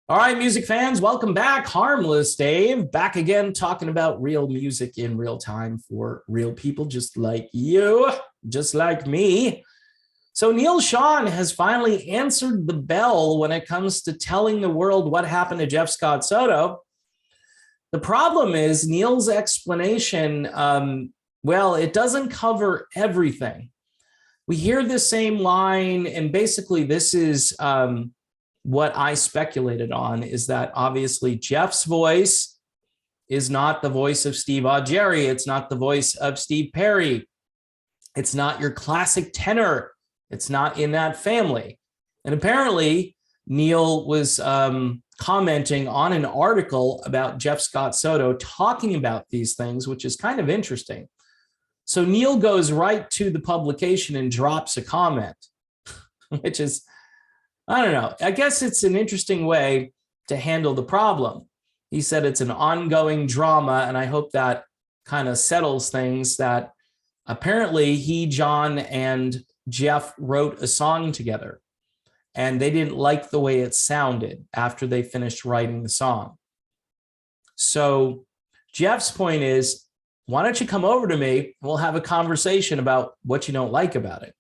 All right, music fans, welcome back. Harmless Dave, back again talking about real music in real time for real people just like you, just like me. So Neal Schon has finally answered the bell when it comes to telling the world what happened to Jeff Scott Soto. The problem is Neal's explanation, well, it doesn't cover everything. We hear the same line, and basically this is what I speculated on, is that obviously Jeff's voice is not the voice of Steve Augeri. It's not the voice of Steve Perry. It's not your classic tenor. It's not in that family. And apparently Neal was commenting on an article about Jeff Scott Soto talking about these things, which is kind of interesting. So Neal goes right to the publication and drops a comment, which is, I don't know. I guess it's an interesting way to handle the problem. He said it's an ongoing drama, and I hope that kind of settles things, that apparently he, John, and Jeff wrote a song together, and they didn't like the way it sounded after they finished writing the song. So Jeff's point is, why don't you come over to me? We'll have a conversation about what you don't like about it.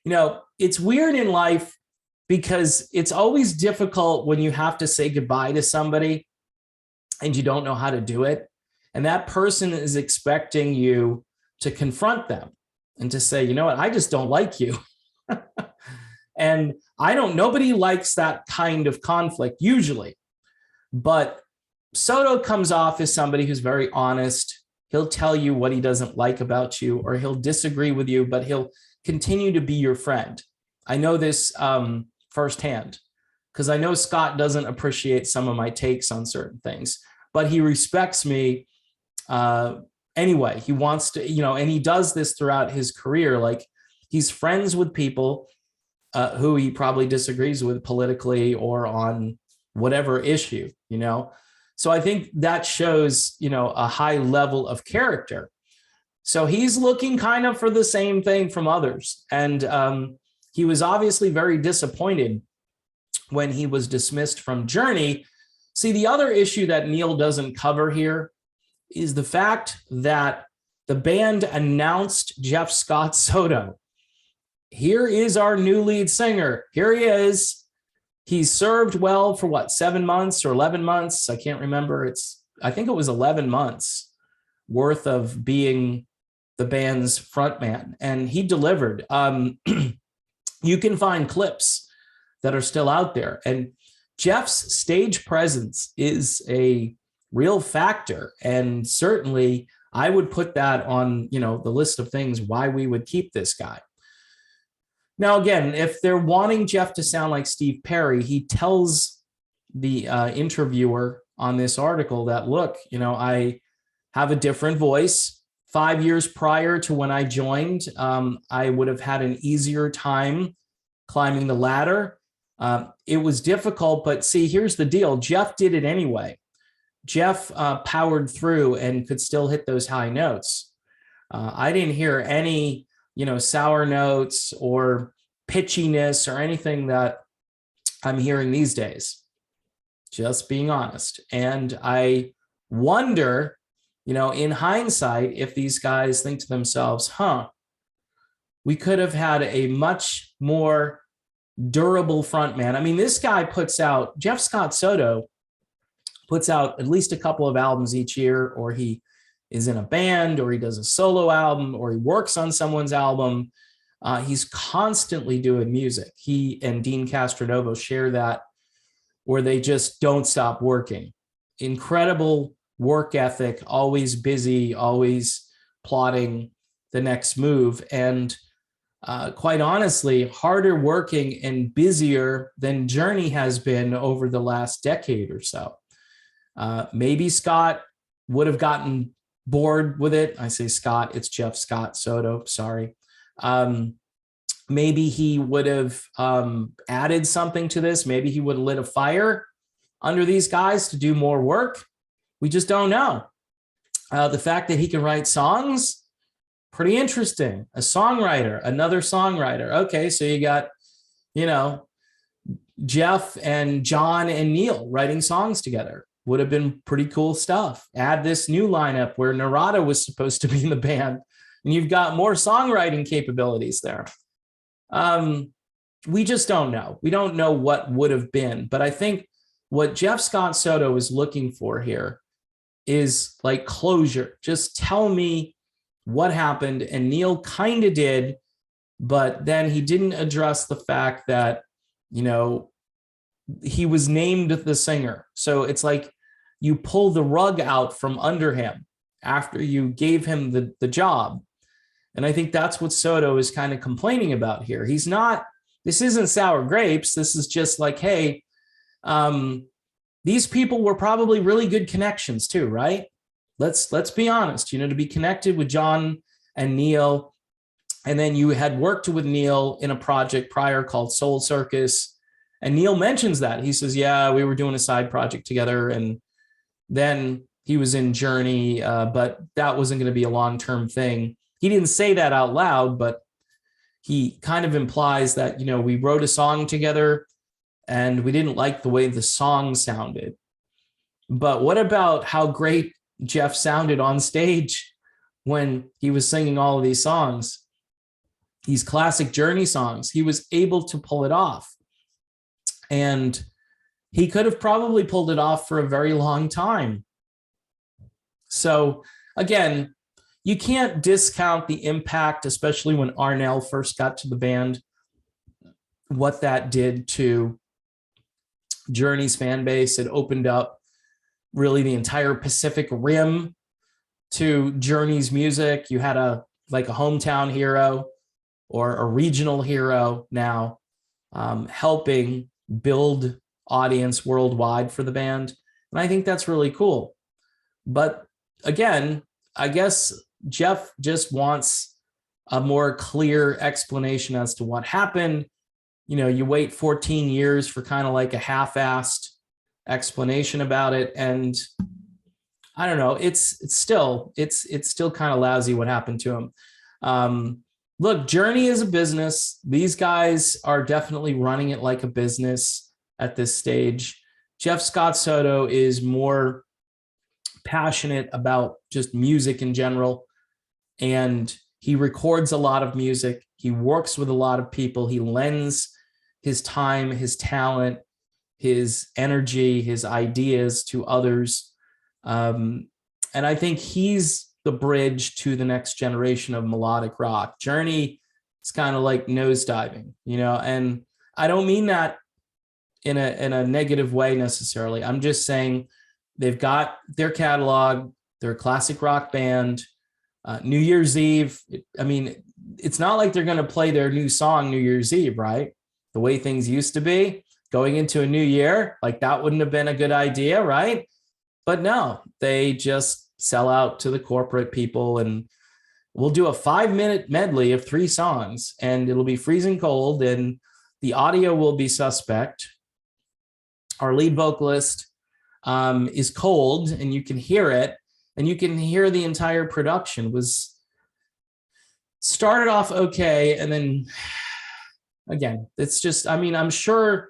You know, it's weird in life because it's always difficult when you have to say goodbye to somebody and you don't know how to do it. And that person is expecting you to confront them and to say, you know what, I just don't like you. And nobody likes that kind of conflict usually. But Soto comes off as somebody who's very honest. He'll tell you what he doesn't like about you, or he'll disagree with you, but he'll continue to be your friend. I know this firsthand, because I know Scott doesn't appreciate some of my takes on certain things, but he respects me anyway. He wants to, and he does this throughout his career. Like, he's friends with people who he probably disagrees with politically or on whatever issue, So I think that shows, a high level of character. So he's looking kind of for the same thing from others. And he was obviously very disappointed when he was dismissed from Journey. See, the other issue that Neal doesn't cover here is the fact that the band announced Jeff Scott Soto. Here is our new lead singer. Here he is. He's served well for what, 7 months or 11 months? I can't remember. I think it was 11 months worth of being the band's frontman, and he delivered. You can find clips that are still out there, and Jeff's stage presence is a real factor. And certainly I would put that on, the list of things why we would keep this guy. Now, again, if they're wanting Jeff to sound like Steve Perry, he tells the interviewer on this article that, look, I have a different voice. 5 years prior to when I joined, I would have had an easier time climbing the ladder. It was difficult, but see, here's the deal. Jeff did it anyway. Jeff powered through and could still hit those high notes. I didn't hear any, sour notes or pitchiness or anything that I'm hearing these days, just being honest. And I wonder, in hindsight, if these guys think to themselves, we could have had a much more durable frontman. I mean, this guy Jeff Scott Soto puts out at least a couple of albums each year, or he is in a band, or he does a solo album, or he works on someone's album. He's constantly doing music. He and Dean Castronovo share that, where they just don't stop working. Incredible work ethic, always busy, always plotting the next move. And quite honestly, harder working and busier than Journey has been over the last decade or so. Maybe Scott would have gotten bored with it. I say Scott, it's Jeff Scott Soto, sorry. Maybe he would have added something to this. Maybe he would have lit a fire under these guys to do more work. We just don't know. The fact that he can write songs, pretty interesting. A songwriter, another songwriter. Okay, so you got, Jeff and John and Neal writing songs together. Would have been pretty cool stuff. Add this new lineup where Narada was supposed to be in the band, and you've got more songwriting capabilities there. We just don't know. We don't know what would have been. But I think what Jeff Scott Soto is looking for here is like closure. Just tell me what happened. And Neal kind of did, but then he didn't address the fact that, you know, he was named the singer. So it's like you pull the rug out from under him after you gave him the job. And I think that's what Soto is kind of complaining about here. He's not, this isn't sour grapes. This is just like, hey, these people were probably really good connections too, right? Let's be honest, you know, to be connected with John and Neal. And then you had worked with Neal in a project prior called Soul Circus. And Neal mentions that. He says, yeah, we were doing a side project together. And then he was in Journey, but that wasn't going to be a long-term thing. He didn't say that out loud, but he kind of implies that, you know, we wrote a song together and we didn't like the way the song sounded. But what about how great Jeff sounded on stage when he was singing all of these songs, these classic Journey songs? He was able to pull it off. And he could have probably pulled it off for a very long time. So again, you can't discount the impact, especially when Arnell first got to the band, what that did to Journey's fan base. It opened up really the entire Pacific Rim to Journey's music. You had a hometown hero or a regional hero now, helping build audience worldwide for the band. And I think that's really cool. But again, I guess Jeff just wants a more clear explanation as to what happened. You know, you wait 14 years for kind of like a half-assed explanation about it. And I don't know, it's still kind of lousy what happened to him. Look, Journey is a business. These guys are definitely running it like a business at this stage. Jeff Scott Soto is more passionate about just music in general, and he records a lot of music. He works with a lot of people. He lends his time, his talent, his energy, his ideas to others. And I think he's the bridge to the next generation of melodic rock. Journey is kind of like nosediving, you know, and I don't mean that in a negative way necessarily. I'm just saying they've got their catalog, they're a classic rock band. New Year's Eve, I mean, it's not like they're going to play their new song New Year's Eve, right? The way things used to be going into a new year, like that wouldn't have been a good idea, right? But no, they just sell out to the corporate people, and we'll do a 5-minute medley of 3 songs, and it'll be freezing cold, and the audio will be suspect. Our lead vocalist is cold, and you can hear it, and you can hear the entire production was started off okay, and then again, it's just, I mean, I'm sure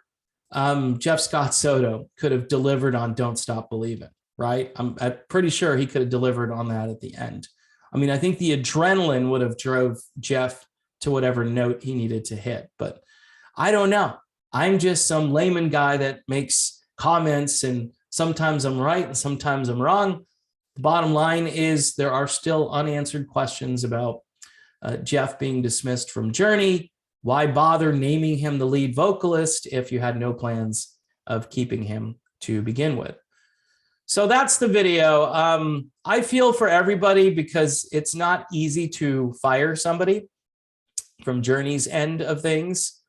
Jeff Scott Soto could have delivered on Don't Stop Believing, right? I'm pretty sure he could have delivered on that at the end. I mean, I think the adrenaline would have drove Jeff to whatever note he needed to hit, but I don't know. I'm just some layman guy that makes comments, and sometimes I'm right and sometimes I'm wrong. The bottom line is there are still unanswered questions about Jeff being dismissed from Journey. Why bother naming him the lead vocalist if you had no plans of keeping him to begin with? So that's the video. I feel for everybody because it's not easy to fire somebody from Journey's end of things.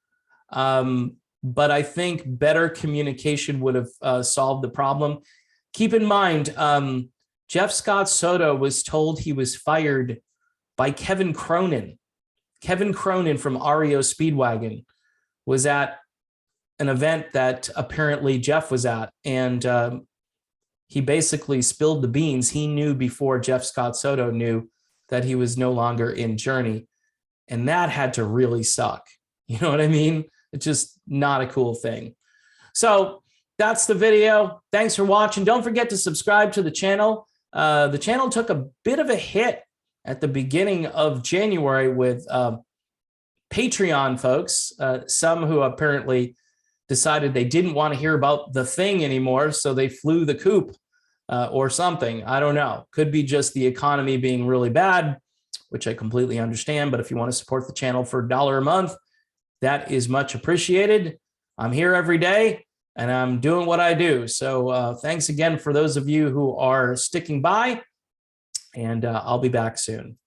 But I think better communication would have solved the problem. Keep in mind, Jeff Scott Soto was told he was fired by Kevin Cronin. Kevin Cronin from REO Speedwagon was at an event that apparently Jeff was at, and he basically spilled the beans. He knew before Jeff Scott Soto knew that he was no longer in Journey, and that had to really suck. You know what I mean? It's just not a cool thing. So that's the video. Thanks for watching. Don't forget to subscribe to the channel. The channel took a bit of a hit at the beginning of January with Patreon folks, some who apparently decided they didn't want to hear about the thing anymore, so they flew the coop or something. I don't know. Could be just the economy being really bad, which I completely understand. But if you want to support the channel for $1 a month, that is much appreciated. I'm here every day and I'm doing what I do. So thanks again for those of you who are sticking by, and I'll be back soon.